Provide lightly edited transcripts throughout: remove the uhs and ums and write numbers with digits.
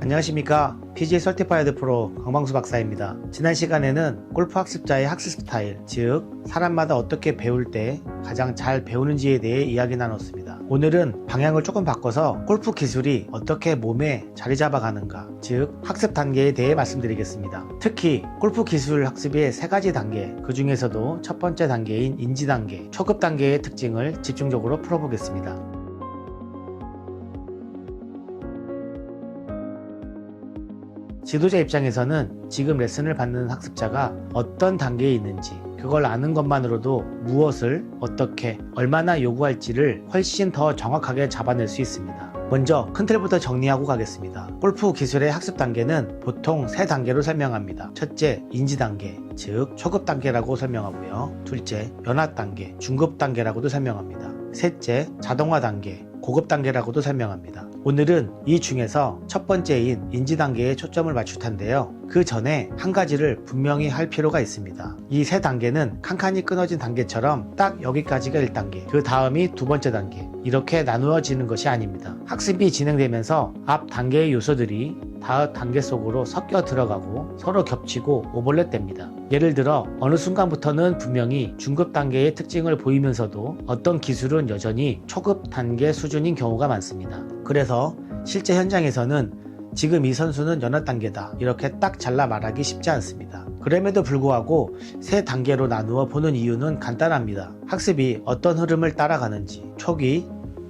안녕하십니까. PGA 서티파이드 프로 강방수 박사입니다. 지난 시간에는 골프 학습자의 학습 스타일, 즉 사람마다 어떻게 배울 때 가장 잘 배우는지에 대해 이야기 나눴습니다. 오늘은 방향을 조금 바꿔서 골프 기술이 어떻게 몸에 자리 잡아가는가, 즉 학습 단계에 대해 말씀드리겠습니다. 특히 골프 기술 학습의 3가지 단계, 그 중에서도 첫 번째 단계인 인지 단계, 초급 단계의 특징을 집중적으로 풀어보겠습니다. 지도자 입장에서는 지금 레슨을 받는 학습자가 어떤 단계에 있는지, 그걸 아는 것만으로도 무엇을 어떻게 얼마나 요구할지를 훨씬 더 정확하게 잡아낼 수 있습니다. 먼저 큰 틀부터 정리하고 가겠습니다. 골프 기술의 학습 단계는 보통 3단계로 설명합니다. 첫째, 인지 단계, 즉 초급 단계라고 설명하고요. 둘째, 연화 단계, 중급 단계라고도 설명합니다. 셋째, 자동화 단계, 고급 단계라고도 설명합니다. 오늘은 이 중에서 첫 번째인 인지 단계에 초점을 맞출 텐데요. 그 전에 한 가지를 분명히 할 필요가 있습니다. 이 3단계는 칸칸이 끊어진 단계처럼 딱 여기까지가 1단계, 그 다음이 두 번째 단계, 이렇게 나누어지는 것이 아닙니다. 학습이 진행되면서 앞 단계의 요소들이 다음 단계 속으로 섞여 들어가고 서로 겹치고 오버랩됩니다. 예를 들어 어느 순간부터는 분명히 중급 단계의 특징을 보이면서도 어떤 기술은 여전히 초급 단계 수준인 경우가 많습니다. 그래서 실제 현장에서는 지금 이 선수는 연화 단계다, 이렇게 딱 잘라 말하기 쉽지 않습니다. 그럼에도 불구하고 3단계로 나누어 보는 이유는 간단합니다. 학습이 어떤 흐름을 따라가는지, 초기,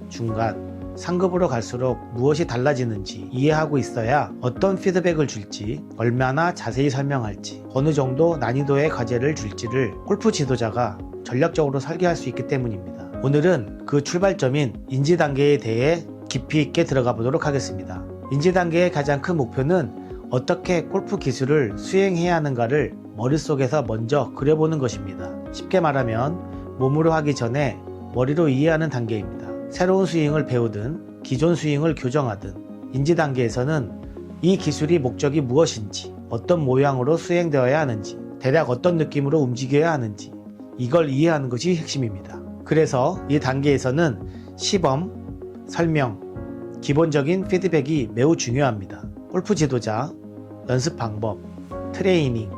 중간, 상급으로 갈수록 무엇이 달라지는지 이해하고 있어야 어떤 피드백을 줄지, 얼마나 자세히 설명할지, 어느 정도 난이도의 과제를 줄지를 골프 지도자가 전략적으로 설계할 수 있기 때문입니다. 오늘은 그 출발점인 인지 단계에 대해 깊이 있게 들어가 보도록 하겠습니다. 인지 단계의 가장 큰 목표는 어떻게 골프 기술을 수행해야 하는가를 머릿속에서 먼저 그려보는 것입니다. 쉽게 말하면 몸으로 하기 전에 머리로 이해하는 단계입니다. 새로운 스윙을 배우든 기존 스윙을 교정하든 인지 단계에서는 이 기술이 목적이 무엇인지, 어떤 모양으로 수행되어야 하는지, 대략 어떤 느낌으로 움직여야 하는지, 이걸 이해하는 것이 핵심입니다. 그래서 이 단계에서는 시범, 설명, 기본적인 피드백이 매우 중요합니다. 골프 지도자, 연습 방법, 트레이닝,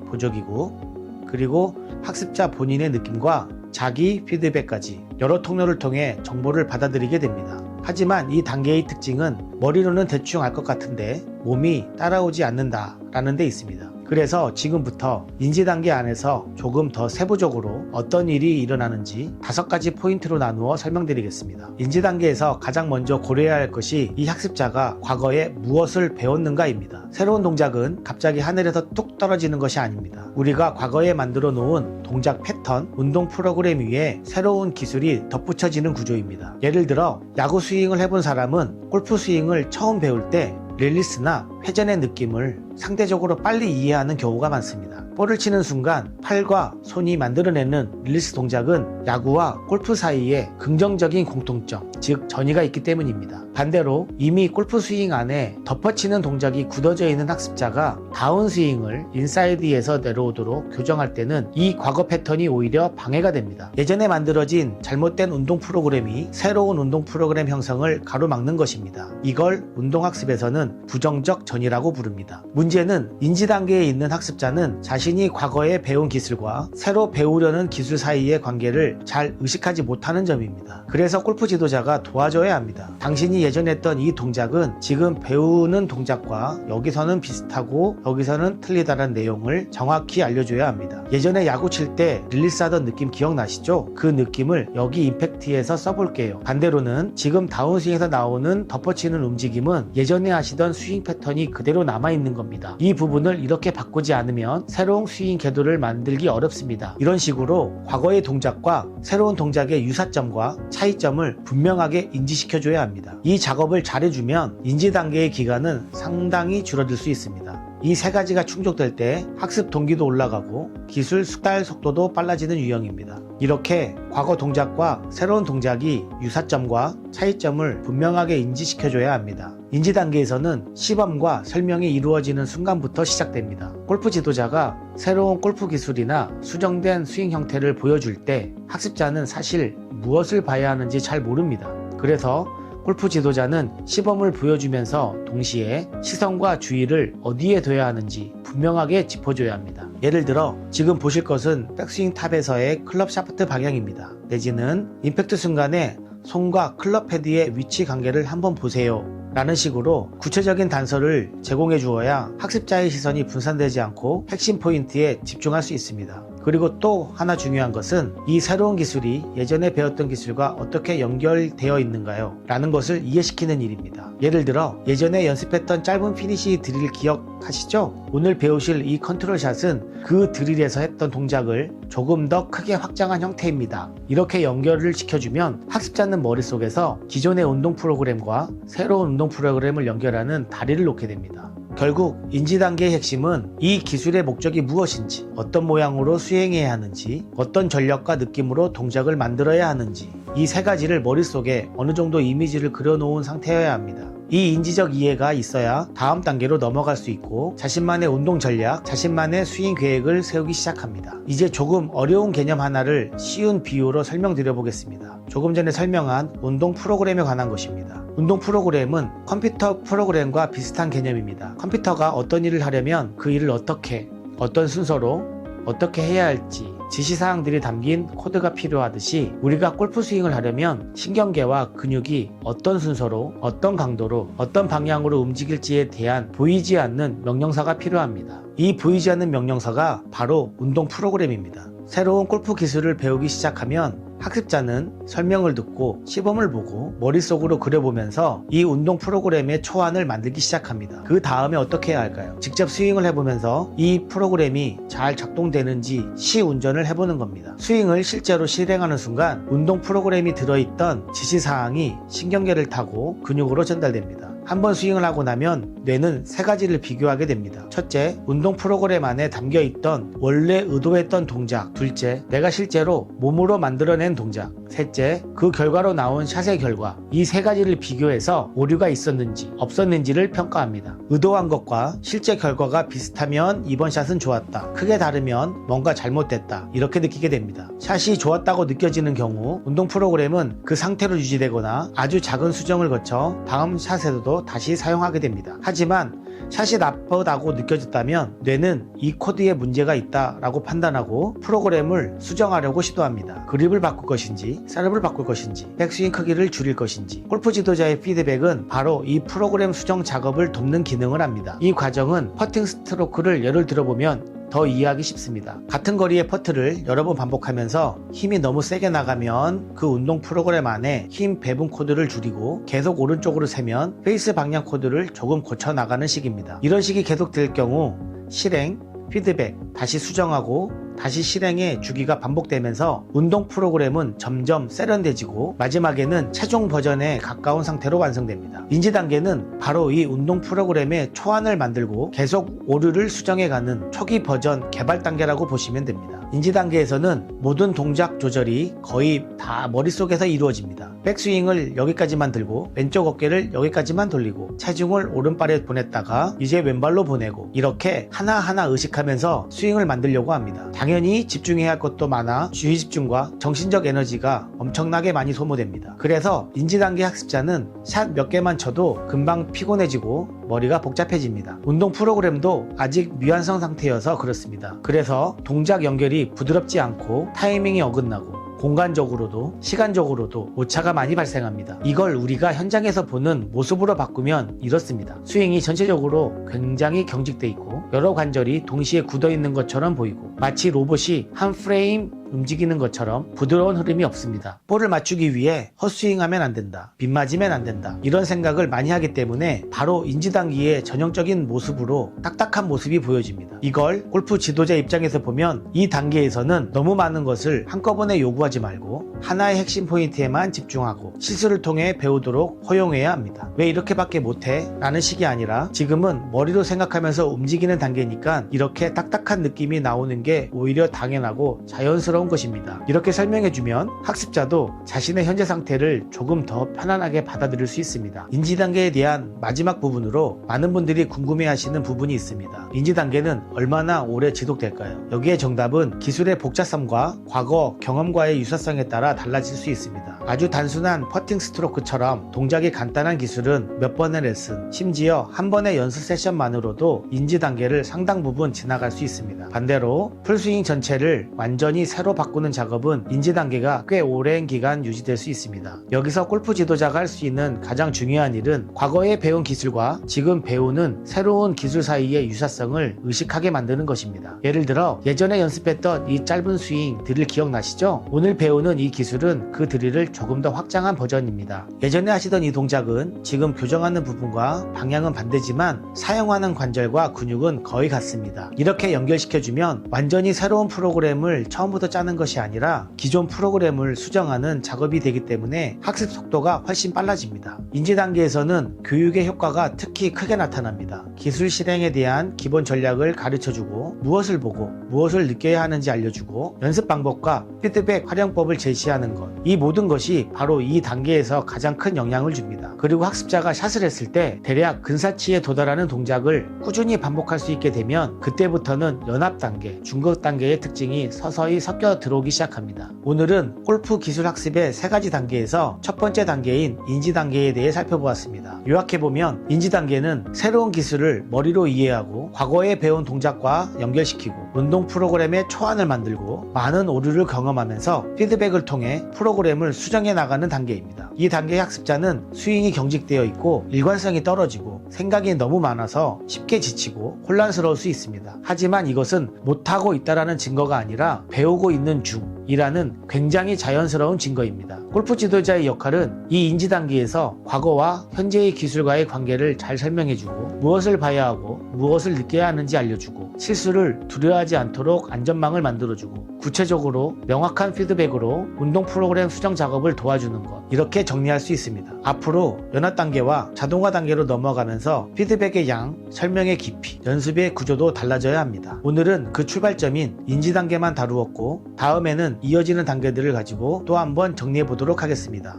보조기구, 그리고 학습자 본인의 느낌과 자기 피드백까지 여러 통로를 통해 정보를 받아들이게 됩니다. 하지만 이 단계의 특징은 머리로는 대충 알 것 같은데 몸이 따라오지 않는다라는 데 있습니다. 그래서 지금부터 인지 단계 안에서 조금 더 세부적으로 어떤 일이 일어나는지 5가지 포인트로 나누어 설명드리겠습니다. 인지 단계에서 가장 먼저 고려해야 할 것이 이 학습자가 과거에 무엇을 배웠는가입니다. 새로운 동작은 갑자기 하늘에서 뚝 떨어지는 것이 아닙니다. 우리가 과거에 만들어 놓은 동작 패턴, 운동 프로그램 위에 새로운 기술이 덧붙여지는 구조입니다. 예를 들어 야구 스윙을 해본 사람은 골프 스윙을 처음 배울 때 릴리스나 회전의 느낌을 상대적으로 빨리 이해하는 경우가 많습니다. 볼을 치는 순간 팔과 손이 만들어내는 릴리스 동작은 야구와 골프 사이에 긍정적인 공통점, 즉 전이가 있기 때문입니다. 반대로 이미 골프 스윙 안에 덮어치는 동작이 굳어져 있는 학습자가 다운 스윙을 인사이드에서 내려오도록 교정할 때는 이 과거 패턴이 오히려 방해가 됩니다. 예전에 만들어진 잘못된 운동 프로그램이 새로운 운동 프로그램 형성을 가로막는 것입니다. 이걸 운동학습에서는 부정적 전이라고 부릅니다. 문제는 인지 단계에 있는 학습자는 자신이 과거에 배운 기술과 새로 배우려는 기술 사이의 관계를 잘 의식하지 못하는 점입니다. 그래서 골프 지도자가 도와줘야 합니다. 당신이 예전에 했던 이 동작은 지금 배우는 동작과 여기서는 비슷하고 여기서는 틀리다는 내용을 정확히 알려줘야 합니다. 예전에 야구 칠 때 릴리스 하던 느낌 기억나시죠? 그 느낌을 여기 임팩트에서 써볼게요. 반대로는 지금 다운스윙에서 나오는 덮어치는 움직임은 예전에 하시던 스윙 패턴이 그대로 남아있는 겁니다. 이 부분을 이렇게 바꾸지 않으면 새로운 스윙 궤도를 만들기 어렵습니다. 이런 식으로 과거의 동작과 새로운 동작의 유사점과 차이점을 분명하게 인지시켜줘야 합니다. 이 작업을 잘해주면 인지 단계의 기간은 상당히 줄어들 수 있습니다. 이 3가지가 충족될 때 학습 동기도 올라가고 기술 숙달 속도도 빨라지는 유형입니다. 이렇게 과거 동작과 새로운 동작이 유사점과 차이점을 분명하게 인지시켜줘야 합니다. 인지 단계에서는 시범과 설명이 이루어지는 순간부터 시작됩니다. 골프 지도자가 새로운 골프 기술이나 수정된 스윙 형태를 보여줄 때 학습자는 사실 무엇을 봐야 하는지 잘 모릅니다. 그래서 골프 지도자는 시범을 보여주면서 동시에 시선과 주의를 어디에 둬야 하는지 분명하게 짚어줘야 합니다. 예를 들어 지금 보실 것은 백스윙 탑에서의 클럽 샤프트 방향입니다. 내지는 임팩트 순간에 손과 클럽 패드의 위치 관계를 한번 보세요 라는 식으로 구체적인 단서를 제공해 주어야 학습자의 시선이 분산되지 않고 핵심 포인트에 집중할 수 있습니다. 그리고 또 하나 중요한 것은 이 새로운 기술이 예전에 배웠던 기술과 어떻게 연결되어 있는가요? 라는 것을 이해시키는 일입니다. 예를 들어 예전에 연습했던 짧은 피니시 드릴 기억하시죠? 오늘 배우실 이 컨트롤샷은 그 드릴에서 했던 동작을 조금 더 크게 확장한 형태입니다. 이렇게 연결을 시켜주면 학습자는 머릿속에서 기존의 운동 프로그램과 새로운 운동 프로그램을 연결하는 다리를 놓게 됩니다. 결국 인지 단계의 핵심은 이 기술의 목적이 무엇인지, 어떤 모양으로 수행해야 하는지, 어떤 전력과 느낌으로 동작을 만들어야 하는지, 이 세 가지를 머릿속에 어느 정도 이미지를 그려놓은 상태여야 합니다. 이 인지적 이해가 있어야 다음 단계로 넘어갈 수 있고 자신만의 운동 전략, 자신만의 스윙 계획을 세우기 시작합니다. 이제 조금 어려운 개념 하나를 쉬운 비유로 설명드려 보겠습니다. 조금 전에 설명한 운동 프로그램에 관한 것입니다. 운동 프로그램은 컴퓨터 프로그램과 비슷한 개념입니다. 컴퓨터가 어떤 일을 하려면 그 일을 어떻게, 어떤 순서로, 어떻게 해야 할지 지시사항들이 담긴 코드가 필요하듯이 우리가 골프 스윙을 하려면 신경계와 근육이 어떤 순서로, 어떤 강도로, 어떤 방향으로 움직일지에 대한 보이지 않는 명령사가 필요합니다. 이 보이지 않는 명령사가 바로 운동 프로그램입니다. 새로운 골프 기술을 배우기 시작하면 학습자는 설명을 듣고 시범을 보고 머릿속으로 그려보면서 이 운동 프로그램의 초안을 만들기 시작합니다. 그 다음에 어떻게 해야 할까요? 직접 스윙을 해보면서 이 프로그램이 잘 작동되는지 시운전을 해보는 겁니다. 스윙을 실제로 실행하는 순간 운동 프로그램이 들어있던 지시사항이 신경계를 타고 근육으로 전달됩니다. 한번 스윙을 하고 나면 뇌는 세 가지를 비교하게 됩니다. 첫째, 운동 프로그램 안에 담겨있던 원래 의도했던 동작. 둘째, 내가 실제로 몸으로 만들어낸 동작. 셋째, 그 결과로 나온 샷의 결과. 이 세 가지를 비교해서 오류가 있었는지 없었는지를 평가합니다. 의도한 것과 실제 결과가 비슷하면 이번 샷은 좋았다. 크게 다르면 뭔가 잘못됐다. 이렇게 느끼게 됩니다. 샷이 좋았다고 느껴지는 경우 운동 프로그램은 그 상태로 유지되거나 아주 작은 수정을 거쳐 다음 샷에서도 다시 사용하게 됩니다. 하지만 샷이 나쁘다고 느껴졌다면 뇌는 이 코드에 문제가 있다라고 판단하고 프로그램을 수정하려고 시도합니다. 그립을 바꿀 것인지, 셋업을 바꿀 것인지, 백스윙 크기를 줄일 것인지. 골프 지도자의 피드백은 바로 이 프로그램 수정 작업을 돕는 기능을 합니다. 이 과정은 퍼팅 스트로크를 예를 들어보면 더 이해하기 쉽습니다. 같은 거리의 퍼트를 여러 번 반복하면서 힘이 너무 세게 나가면 그 운동 프로그램 안에 힘 배분 코드를 줄이고 계속 오른쪽으로 세면 페이스 방향 코드를 조금 고쳐 나가는 식입니다. 이런 식이 계속될 경우 실행, 피드백, 다시 수정하고 다시 실행의 주기가 반복되면서 운동 프로그램은 점점 세련돼지고 마지막에는 최종 버전에 가까운 상태로 완성됩니다. 인지 단계는 바로 이 운동 프로그램의 초안을 만들고 계속 오류를 수정해가는 초기 버전 개발 단계라고 보시면 됩니다. 인지 단계에서는 모든 동작 조절이 거의 다 머릿속에서 이루어집니다. 백스윙을 여기까지만 들고 왼쪽 어깨를 여기까지만 돌리고 체중을 오른발에 보냈다가 이제 왼발로 보내고 이렇게 하나하나 의식하면서 스윙을 만들려고 합니다. 당연히 집중해야 할 것도 많아 주의 집중과 정신적 에너지가 엄청나게 많이 소모됩니다. 그래서 인지 단계 학습자는 샷 몇 개만 쳐도 금방 피곤해지고 머리가 복잡해집니다. 운동 프로그램도 아직 미완성 상태여서 그렇습니다. 그래서 동작 연결이 부드럽지 않고 타이밍이 어긋나고 공간적으로도 시간적으로도 오차가 많이 발생합니다. 이걸 우리가 현장에서 보는 모습으로 바꾸면 이렇습니다. 스윙이 전체적으로 굉장히 경직돼 있고 여러 관절이 동시에 굳어 있는 것처럼 보이고 마치 로봇이 한 프레임 움직이는 것처럼 부드러운 흐름이 없습니다. 볼을 맞추기 위해 헛스윙하면 안 된다, 빗맞으면 안 된다, 이런 생각을 많이 하기 때문에 바로 인지단계의 전형적인 모습으로 딱딱한 모습이 보여집니다. 이걸 골프 지도자 입장에서 보면 이 단계에서는 너무 많은 것을 한꺼번에 요구하지 말고 하나의 핵심 포인트에만 집중하고 실수를 통해 배우도록 허용해야 합니다. 왜 이렇게밖에 못해? 라는 식이 아니라 지금은 머리로 생각하면서 움직이는 단계니까 이렇게 딱딱한 느낌이 나오는 게 오히려 당연하고 자연스러운 자연스러운 것입니다. 이렇게 설명해주면 학습자도 자신의 현재 상태를 조금 더 편안하게 받아들일 수 있습니다. 인지 단계에 대한 마지막 부분으로 많은 분들이 궁금해하시는 부분이 있습니다. 인지 단계는 얼마나 오래 지속될까요? 여기에 정답은 기술의 복잡성과 과거 경험과의 유사성에 따라 달라질 수 있습니다. 아주 단순한 퍼팅 스트로크처럼 동작이 간단한 기술은 몇 번의 레슨, 심지어 한 번의 연습 세션만으로도 인지 단계를 상당 부분 지나갈 수 있습니다. 반대로 풀스윙 전체를 완전히 새로 바꾸는 작업은 인지 단계가 꽤 오랜 기간 유지될 수 있습니다. 여기서 골프 지도자가 할 수 있는 가장 중요한 일은 과거에 배운 기술과 지금 배우는 새로운 기술 사이의 유사성을 의식하게 만드는 것입니다. 예를 들어 예전에 연습했던 이 짧은 스윙 드릴 기억나시죠? 오늘 배우는 이 기술은 그 드릴을 조금 더 확장한 버전입니다. 예전에 하시던 이 동작은 지금 교정하는 부분과 방향은 반대지만 사용하는 관절과 근육은 거의 같습니다. 이렇게 연결시켜주면 완전히 새로운 프로그램을 처음부터 짜는 것이 아니라 기존 프로그램을 수정하는 작업이 되기 때문에 학습 속도가 훨씬 빨라집니다. 인지 단계에서는 교육의 효과가 특히 크게 나타납니다. 기술 실행에 대한 기본 전략을 가르쳐주고 무엇을 보고 무엇을 느껴야 하는지 알려주고 연습 방법과 피드백 활용법을 제시하는 것, 이 모든 것이 바로 이 단계에서 가장 큰 영향을 줍니다. 그리고 학습자가 샷을 했을 때 대략 근사치에 도달하는 동작을 꾸준히 반복할 수 있게 되면 그때부터는 연합 단계, 중급 단계의 특징이 서서히 섞여 들어오기 시작합니다. 오늘은 골프 기술 학습의 세 가지 단계에서 첫 번째 단계인 인지 단계에 대해 살펴보았습니다. 요약해보면 인지 단계는 새로운 기술을 머리로 이해하고 과거에 배운 동작과 연결시키고 운동 프로그램의 초안을 만들고 많은 오류를 경험하면서 피드백을 통해 프로그램을 수정해 나가는 단계입니다. 이 단계의 학습자는 스윙이 경직되어 있고 일관성이 떨어지고 생각이 너무 많아서 쉽게 지치고 혼란스러울 수 있습니다. 하지만 이것은 못하고 있다라는 증거가 아니라 배우고 있는 중이라는 굉장히 자연스러운 증거입니다. 골프 지도자의 역할은 이 인지 단계에서 과거와 현재의 기술과의 관계를 잘 설명해주고 무엇을 봐야 하고 무엇을 느껴야 하는지 알려주고 실수를 두려워하지 않도록 안전망을 만들어주고 구체적으로 명확한 피드백으로 운동 프로그램 수정 작업을 도와주는 것, 이렇게 정리할 수 있습니다. 앞으로 연합 단계와 자동화 단계로 넘어가면서 피드백의 양, 설명의 깊이, 연습의 구조도 달라져야 합니다. 오늘은 그 출발점인 인지 단계만 다루었고 다음에는 이어지는 단계들을 가지고 또 한번 정리해 보도록 하겠습니다.